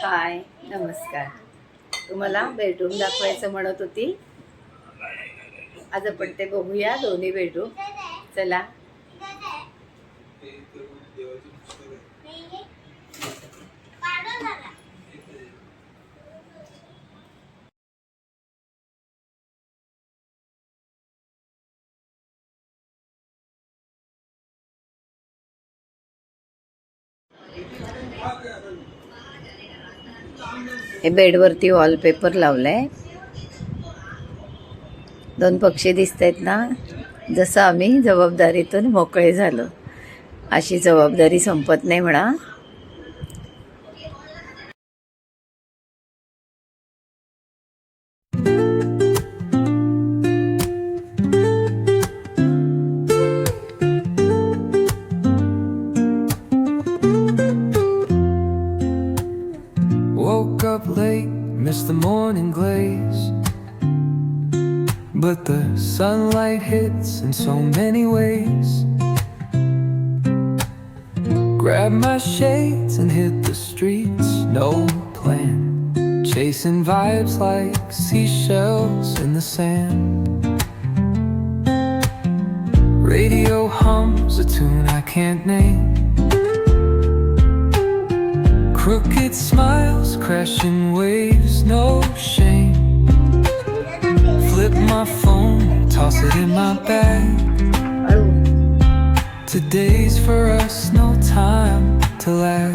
हाय, नमस्कार. तुम्हाला बेडरूम दाखवायचं म्हणत होती. आज आपण ते बघूया, दोन्ही बेडरूम. चला. हे बेडवरती वॉलपेपर लावलाय. 2 पक्षी दिसतायत ना. जसं आम्ही जबाबदारीतून मोकळे झालो, अशी जबाबदारी संपत नाही म्हणा. Woke up late, missed the morning glaze, but the sunlight hits in so many ways. Grabbed my shades and hit the streets, no plan, chasing vibes like seashells in the sand. Radio hums a tune I can't name, crooked smiles, crashing waves, no shame. Flip my phone, toss it in my bag. Today's for us, no time to lag.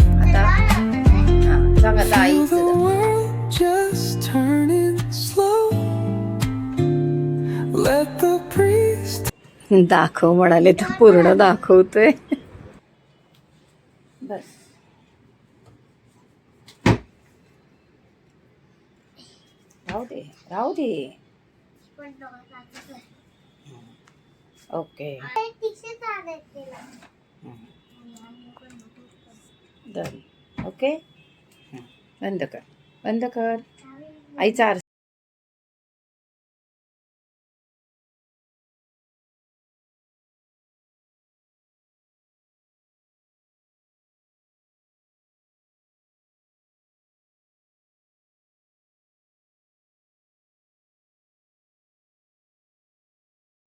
Feel the world just turning slow. Let the priest दाखव म्हणाले तर पूर्ण दाखवतोय. बस. राहू दे. Okay. Done. Okay. बंद कर. आईचा आरसा.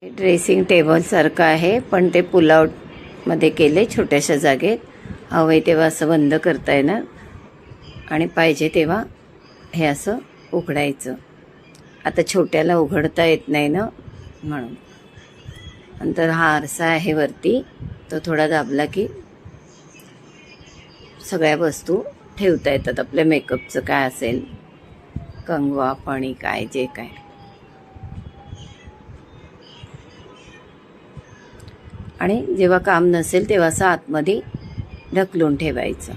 ड्रेसिंग टेबल सारखं आहे, पण ते पुलआउट मध्ये केले छोट्याशा जागेत. हवंय तेव्हा असं बंद करता येणार आणि पाहिजे तेव्हा हे असं उघडायचं. आता छोट्याला उघडता येत नाही ना, म्हणून. नंतर हा आरसा आहे वरती, तो थोडा दाबला की सगळ्या वस्तू ठेवता येतात. आपल्या मेकअपचं काय असेल, कंगवा, पाणी, काय जे काय. आणि जेव्हा काम नसेल तेव्हा असं आतमध्ये ढकलून ठेवायचं.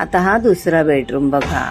आता हा दुसरा बेडरूम बघा.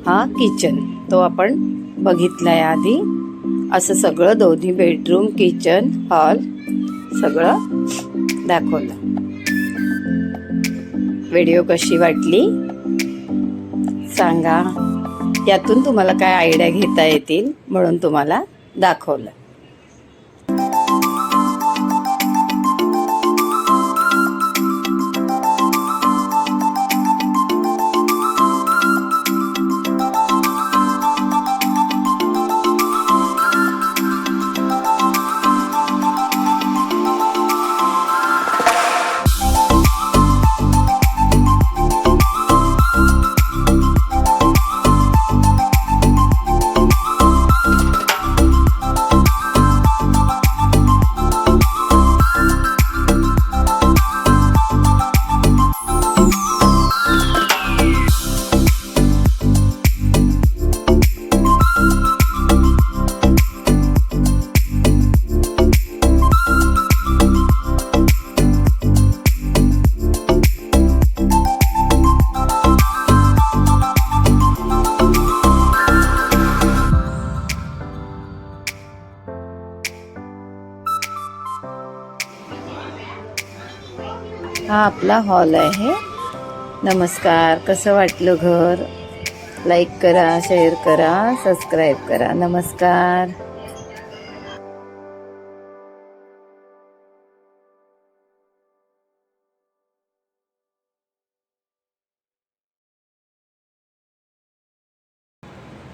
हा किचन, तो आपण बघितलाय आधी. असं सगळं दोन्ही बेडरूम, किचन, हॉल सगळं दाखवलं. व्हिडिओ कशी वाटली सांगा. यातून तुम्हाला काय आयडिया घेता येतील म्हणून तुम्हाला दाखवलं. हा आपला हॉल आहे. नमस्कार. कसं वाटलं घर? लाईक करा, शेअर करा, सबस्क्राईब करा. नमस्कार.